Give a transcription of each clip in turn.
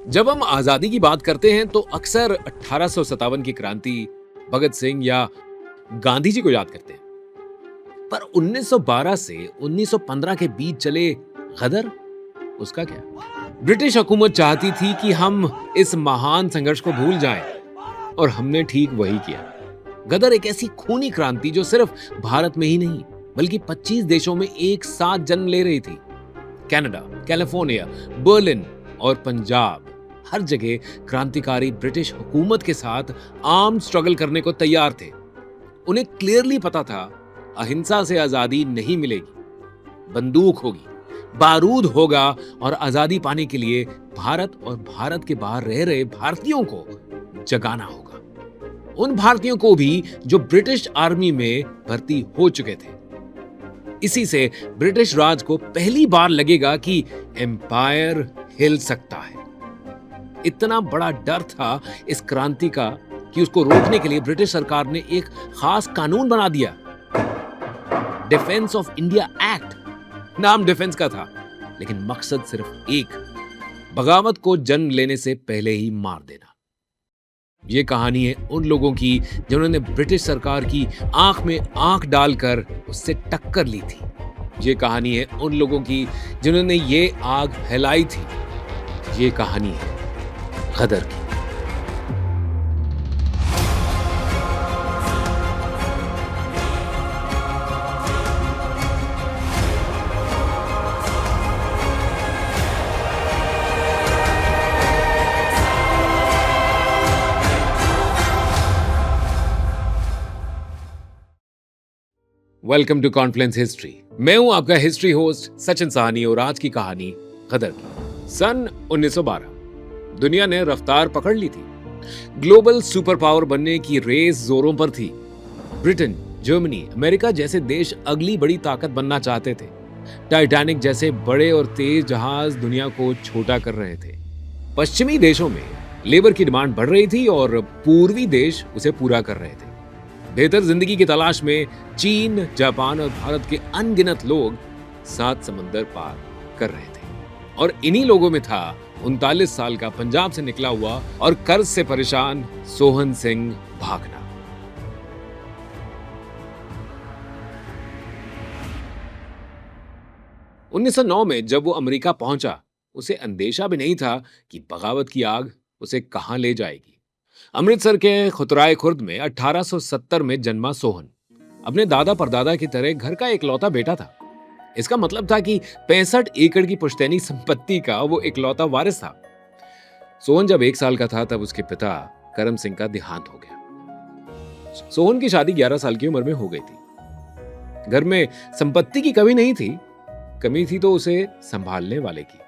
जब हम आजादी की बात करते हैं तो अक्सर 1857 की क्रांति, भगत सिंह या गांधी जी को याद करते हैं। पर 1912 से 1915 के बीच चले गदर, उसका क्या? ब्रिटिश हुकूमत चाहती थी कि हम इस महान संघर्ष को भूल जाएं और हमने ठीक वही किया। गदर एक ऐसी खूनी क्रांति जो सिर्फ भारत में ही नहीं बल्कि 25 देशों में एक साथ जन्म ले रही थी। कनाडा, कैलिफोर्निया, बर्लिन और पंजाब, हर जगह क्रांतिकारी ब्रिटिश हुकूमत के साथ आर्म्ड स्ट्रगल करने को तैयार थे। उन्हें क्लियरली पता था अहिंसा से आजादी नहीं मिलेगी, बंदूक होगी, बारूद होगा और आजादी पाने के लिए भारत और भारत के बाहर रह रहे भारतीयों को जगाना होगा। उन भारतीयों को भी जो ब्रिटिश आर्मी में भर्ती हो चुके थे। इसी से ब्रिटिश राज को पहली बार लगेगा कि एम्पायर हिल सकता है। इतना बड़ा डर था इस क्रांति का कि उसको रोकने के लिए ब्रिटिश सरकार ने एक खास कानून बना दिया, डिफेंस ऑफ इंडिया एक्ट। नाम डिफेंस का था, लेकिन मकसद सिर्फ एक, बगावत को जन्म लेने से पहले ही मार देना। ये कहानी है उन लोगों की जिन्होंने ब्रिटिश सरकार की आंख में आंख डालकर उससे टक्कर ली थी। ये कहानी है उन लोगों की जिन्होंने ये आग फैलाई थी। ये कहानी है गदर की। Welcome to confluence history. मैं हूं आपका हिस्ट्री होस्ट सचिन साहनी और आज की कहानी गदर की। सन 1912 दुनिया ने रफ्तार पकड़ ली थी। ग्लोबल सुपर पावर बनने की रेस जोरों पर थी। ब्रिटेन, जर्मनी, अमेरिका जैसे देश अगली बड़ी ताकत बनना चाहते थे। टाइटैनिक जैसे बड़े और तेज जहाज दुनिया को छोटा कर रहे थे। पश्चिमी देशों में लेबर की डिमांड बढ़ रही थी और पूर्वी देश उसे पूरा कर रहे थे। बेहतर जिंदगी की तलाश में चीन, जापान और भारत के अनगिनत लोग 7 समंदर पार कर रहे थे। और इन्हीं लोगों में था 39 साल का पंजाब से निकला हुआ और कर्ज से परेशान सोहन सिंह भाखड़ा। उन्नीस सौ 9 में जब वो अमेरिका पहुंचा, उसे अंदेशा भी नहीं था कि बगावत की आग उसे कहां ले जाएगी। अमृतसर के खुतराए खुर्द में 1870 में जन्मा सोहन अपने दादा परदादा की तरह घर का इकलौता बेटा था। इसका मतलब था कि 65 एकड़ की पुश्तैनी संपत्ति का वो इकलौता वारिस था। सोहन जब 1 साल का था तब उसके पिता करम सिंह का देहांत हो गया। सोहन की शादी 11 साल की उम्र में हो गई थी। घर में संपत्ति की कमी नहीं थी, कमी थी तो उसे संभालने वाले की।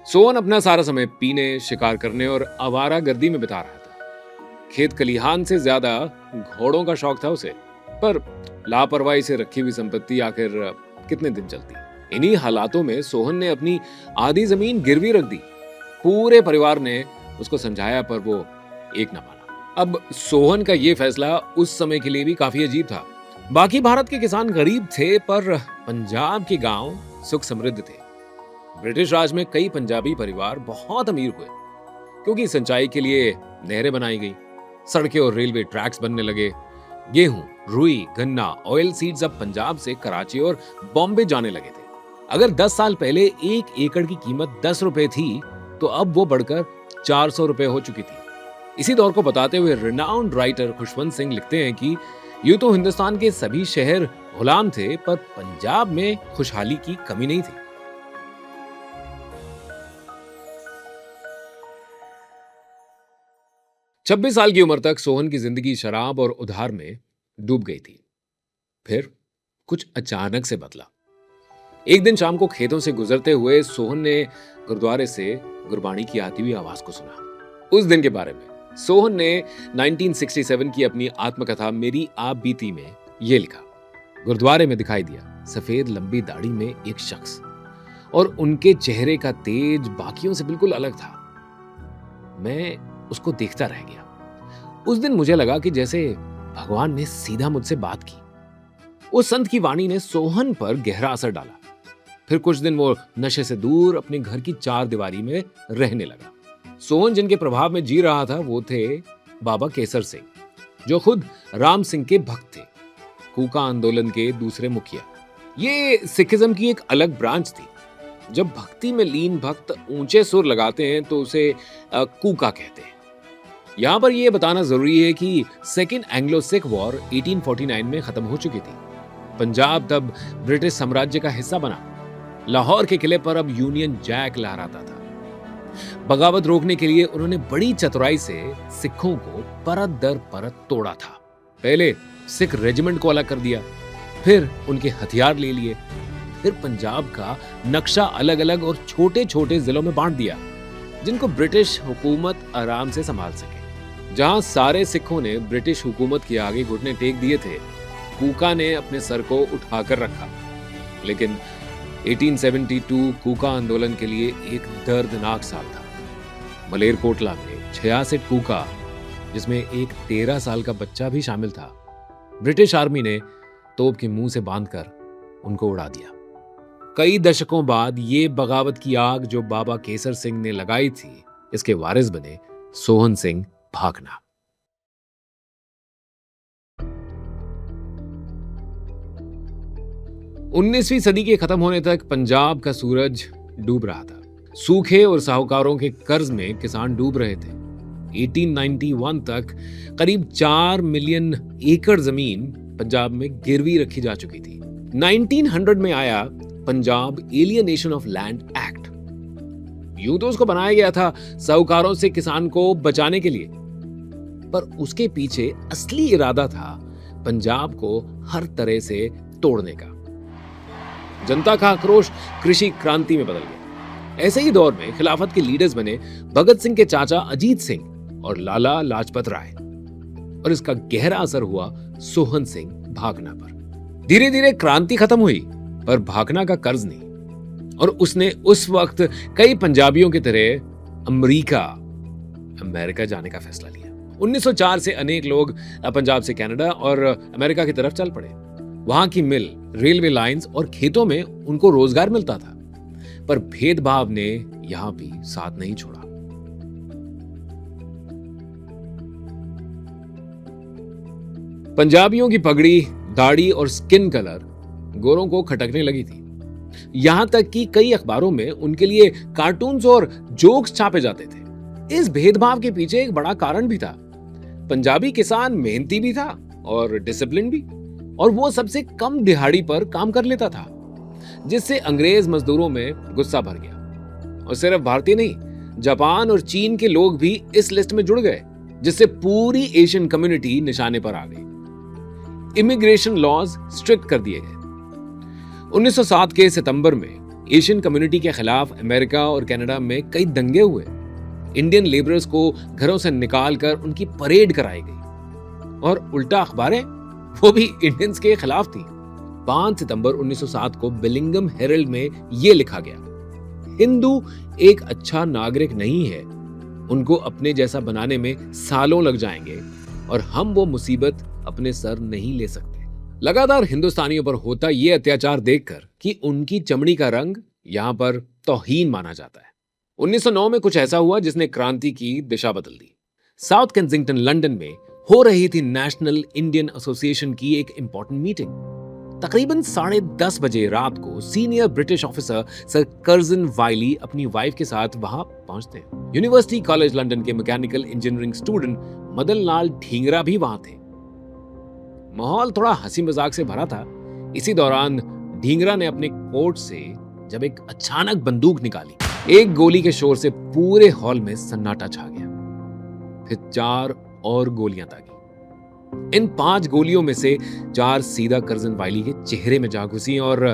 सोहन अपना सारा समय पीने, शिकार करने और आवारागर्दी में बिता रहा था। खेत खलिहान से ज्यादा घोड़ों का शौक था उसे, पर लापरवाही से रखी हुई संपत्ति आखिर कितने दिन चलती। इन्हीं हालातों में सोहन ने अपनी आधी जमीन गिरवी रख दी। पूरे परिवार ने उसको समझाया पर वो एक न माना। अब सोहन का ये फैसला उस समय के लिए भी काफी अजीब था। बाकी भारत के किसान गरीब थे पर पंजाब के गांव सुख समृद्ध थे। ब्रिटिश राज में कई पंजाबी परिवार बहुत अमीर हुए क्योंकि सिंचाई के लिए नहरें बनाई गई, सड़कें और रेलवे ट्रैक्स बनने लगे। गेहूं, रुई, गन्ना, ऑयल सीड्स अब पंजाब से कराची और बॉम्बे जाने लगे थे। अगर 10 साल पहले 1 एकड़ की कीमत 10 रुपए थी तो अब वो बढ़कर 400 रुपए हो चुकी थी। इसी दौर को बताते हुए रिनाउंड राइटर खुशवंत सिंह लिखते हैं कि यूं तो हिंदुस्तान के सभी शहर गुलाम थे पर पंजाब में खुशहाली की कमी नहीं थी। 26 साल की उम्र तक सोहन की जिंदगी शराब और उधार में डूब गई थी। फिर कुछ अचानक से बदला। एक दिन शाम को खेतों से गुजरते हुए सोहन ने गुरुद्वारे से गुरबाणी की आती हुई आवाज को सुना। उस दिन के बारे में सोहन ने 1967 की अपनी आत्मकथा मेरी आप बीती में यह लिखा। गुरुद्वारे में दिखाई दिया सफेद लंबी दाढ़ी में एक शख्स और उनके चेहरे का तेज बाकियों से बिल्कुल अलग था। मैं उसको देखता रह गया। उस दिन मुझे लगा कि जैसे भगवान ने सीधा मुझसे बात की। उस संत की वाणी ने सोहन पर गहरा असर डाला। फिर कुछ दिन वो नशे से दूर अपने घर की चार दीवारी में रहने लगा। सोहन जिनके प्रभाव में जी रहा था वो थे बाबा केसर सिंह, जो खुद राम सिंह के भक्त थे, कूका आंदोलन के दूसरे मुखिया। ये सिखिज्म की एक अलग ब्रांच थी। जब भक्ति में लीन भक्त ऊंचे सुर लगाते हैं तो उसे कूका कहते हैं। यहां पर यह बताना जरूरी है कि सेकेंड एंग्लो सिख वॉर 1849 में खत्म हो चुकी थी। पंजाब तब ब्रिटिश साम्राज्य का हिस्सा बना। लाहौर के किले पर अब यूनियन जैक लहराता था। बगावत रोकने के लिए उन्होंने बड़ी चतुराई से सिखों को परत दर परत तोड़ा था। पहले सिख रेजिमेंट को अलग कर दिया, फिर उनके हथियार ले लिए, फिर पंजाब का नक्शा अलग अलग और छोटे छोटे जिलों में बांट दिया, जिनको ब्रिटिश हुकूमत आराम से संभाल सके। जहां सारे सिखों ने ब्रिटिश हुकूमत के आगे घुटने टेक दिए थे, कूका ने अपने सर को उठाकर रखा। लेकिन 1872 कूका आंदोलन के लिए एक दर्दनाक साल था। मलेरकोटला में 66 कूका, जिसमें एक 13 साल का बच्चा भी शामिल था, ब्रिटिश आर्मी ने तोप के मुंह से बांधकर उनको उड़ा दिया। कई दशकों बाद ये बगावत की आग जो बाबा केसर सिंह ने लगाई थी, इसके वारिस बने सोहन सिंह भागना। 19वीं सदी के खत्म होने तक पंजाब का सूरज डूब रहा था। सूखे और साहूकारों के कर्ज में किसान डूब रहे थे। 1891 तक करीब 4 मिलियन एकड़ जमीन पंजाब में गिरवी रखी जा चुकी थी। 1900 में आया Punjab alienation of land act. यूं तो उसको बनाया गया था साहूकारों से किसान को बचाने के लिए, पर उसके पीछे असली इरादा था पंजाब को हर तरह से तोड़ने का। जनता का आक्रोश कृषि क्रांति में बदल गया। ऐसे ही दौर में खिलाफत के लीडर्स बने भगत सिंह के चाचा अजीत सिंह और लाला लाजपत राय, और इसका गहरा असर हुआ सोहन सिंह भागना पर। धीरे धीरे क्रांति खत्म हुई, पर भागना का कर्ज नहीं, और उसने उस वक्त कई पंजाबियों की तरह अमेरिका जाने का फैसला लिया। 1904 से अनेक लोग पंजाब से कनाडा और अमेरिका की तरफ चल पड़े। वहां की मिल, रेलवे लाइंस और खेतों में उनको रोजगार मिलता था, पर भेदभाव ने यहां भी साथ नहीं छोड़ा। पंजाबियों की पगड़ी, दाढ़ी और स्किन कलर गोरों को खटकने लगी थी। यहां तक कि कई अखबारों में उनके लिए कार्टून्स और जोक्स छापे जाते थे। इस भेदभाव के पीछे एक बड़ा कारण भी था। पंजाबी किसान मेहनती भी था और डिसिप्लिन भी, और वो सबसे कम दिहाड़ी पर काम कर लेता था, जिससे अंग्रेज मजदूरों में गुस्सा भर गया। और सिर्फ भारतीय नहीं, जापान और चीन के लोग भी इस लिस्ट में जुड़ गए, जिससे पूरी एशियन कम्युनिटी निशाने पर आ गई। इमिग्रेशन लॉज स्ट्रिक्ट कर दिए गए। 1907 के सितंबर में एशियन कम्युनिटी के खिलाफ अमेरिका और कनाडा में कई दंगे हुए। इंडियन लेबरर्स को घरों से निकालकर उनकी परेड कराई गई, और उल्टा अखबारें वो भी इंडियंस के खिलाफ थी। 5 सितंबर 1907 को बिलिंगम हेरल्ड में यह लिखा गया, हिंदू एक अच्छा नागरिक नहीं है, उनको अपने जैसा बनाने में सालों लग जाएंगे, और हम वो मुसीबत अपने सर नहीं ले सकते। लगातार हिंदुस्तानियों पर होता यह अत्याचार देखकर कि उनकी चमड़ी का रंग यहां पर तौहीन माना जाता है। 1909 में कुछ ऐसा हुआ जिसने क्रांति की दिशा बदल दी। साउथ केंसिंगटन लंदन में हो रही थी नेशनल इंडियन एसोसिएशन की एक इंपॉर्टेंट मीटिंग। तकरीबन 10:30 बजे रात को senior British officer sir Curzon Wyllie अपनी वाइफ के साथ वहां पहुंचते हैं। यूनिवर्सिटी कॉलेज लंदन के mechanical engineering student Madan Lal Dhingra भी वहां थे। माहौल थोड़ा हंसी मजाक से भरा था। इसी दौरान ढींगरा ने अपने कोट से जब एक अचानक बंदूक निकाली, एक गोली के शोर से पूरे हॉल में सन्नाटा छा गया। फिर 4 और गोलियां दागी। इन 5 गोलियों में से 4 सीधा कर्जन वाइली के चेहरे में जा घुसी और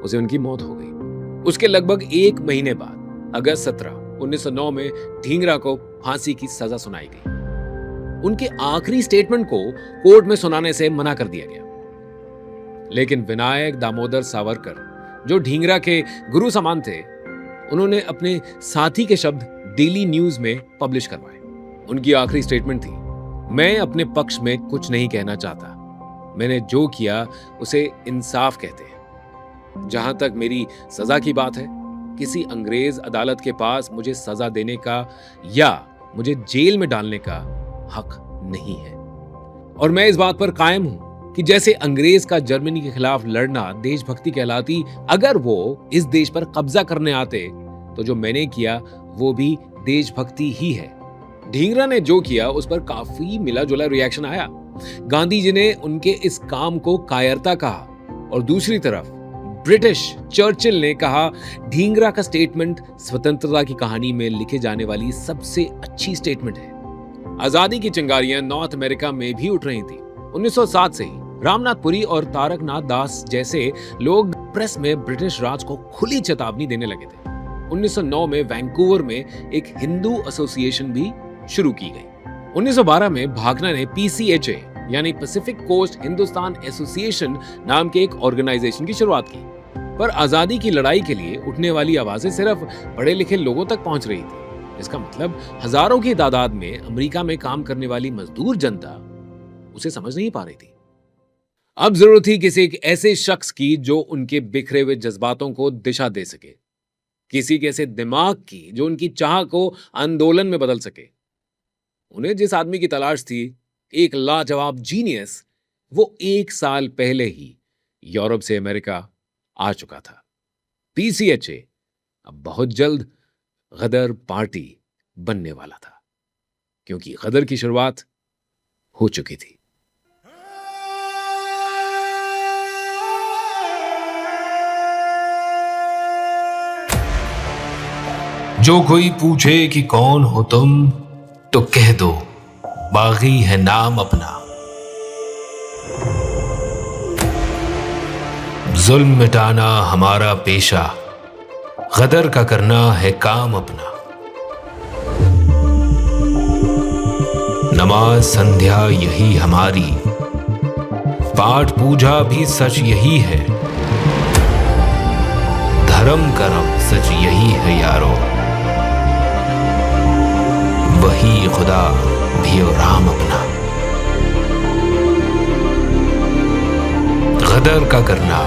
उसे उनकी मौत हो गई। उसके लगभग 1 महीने बाद अगस्त 17, 1909 में ढींगरा को फांसी की सजा सुनाई गई। उनके आखिरी स्टेटमेंट को कोर्ट में सुनाने से मना कर दिया गया, लेकिन विनायक दामोदर सावरकर, जो ढींगरा के गुरु समान थे, उन्होंने अपने साथी के शब्द डेली न्यूज में पब्लिश करवाए। उनकी आखिरी स्टेटमेंट थी, मैं अपने पक्ष में कुछ नहीं कहना चाहता, मैंने जो किया उसे इंसाफ कहते हैं। जहां तक मेरी सजा की बात है, किसी अंग्रेज अदालत के पास मुझे सजा देने का या मुझे जेल में डालने का हक नहीं है। और मैं इस बात पर कायम हूं कि जैसे अंग्रेज का जर्मनी के खिलाफ लड़ना देशभक्ति कहलाती, अगर वो इस देश पर कब्जा करने आते तो जो मैंने किया वो भी देशभक्ति ही है। ढींगरा ने जो किया उस पर काफी मिला जुला रिएक्शन आया। गांधी जी ने उनके इस काम को कायरता कहा और दूसरी तरफ ब्रिटिश चर्चिल ने कहा ढींगरा का स्टेटमेंट स्वतंत्रता की कहानी में लिखे जाने वाली सबसे अच्छी स्टेटमेंट है। आजादी की चिंगारियां नॉर्थ अमेरिका में भी उठ रही थी। 1907 से ही रामनाथ पुरी और तारकनाथ दास जैसे लोग प्रेस में ब्रिटिश राज को खुली चेतावनी देने लगे थे। 1909 में वैंकूवर में एक हिंदू एसोसिएशन भी शुरू की गई। 1912 में भाकना ने PCHA यानी पैसिफिक कोस्ट हिंदुस्तान एसोसिएशन नाम के एक ऑर्गेनाइजेशन की शुरुआत की। पर आजादी की लड़ाई के लिए उठने वाली आवाजें सिर्फ पढ़े लिखे लोगों तक पहुंच रही थी। इसका मतलब हजारों की तादाद में अमेरिका में काम करने वाली मजदूर जनता उसे समझ नहीं पा रही थी। अब जरूरत थी किसी एक ऐसे शख्स की जो उनके बिखरे हुए जज्बातों को दिशा दे सके, किसी के ऐसे दिमाग की जो उनकी चाह को आंदोलन में बदल सके। उन्हें जिस आदमी की तलाश थी, एक लाजवाब जीनियस, वो 1 साल पहले ही यूरोप से अमेरिका आ चुका था। PCHA अब बहुत जल्द गदर पार्टी बनने वाला था, क्योंकि गदर की शुरुआत हो चुकी थी। जो कोई पूछे कि कौन हो तुम, तो कह दो बागी है नाम अपना। जुल्म मिटाना हमारा पेशा, गदर का करना है काम अपना। नमाज संध्या यही हमारी, पाठ पूजा भी सच यही है। धर्म करम सच यही है यारो, वही खुदा भी और राम अपना। गदर का करना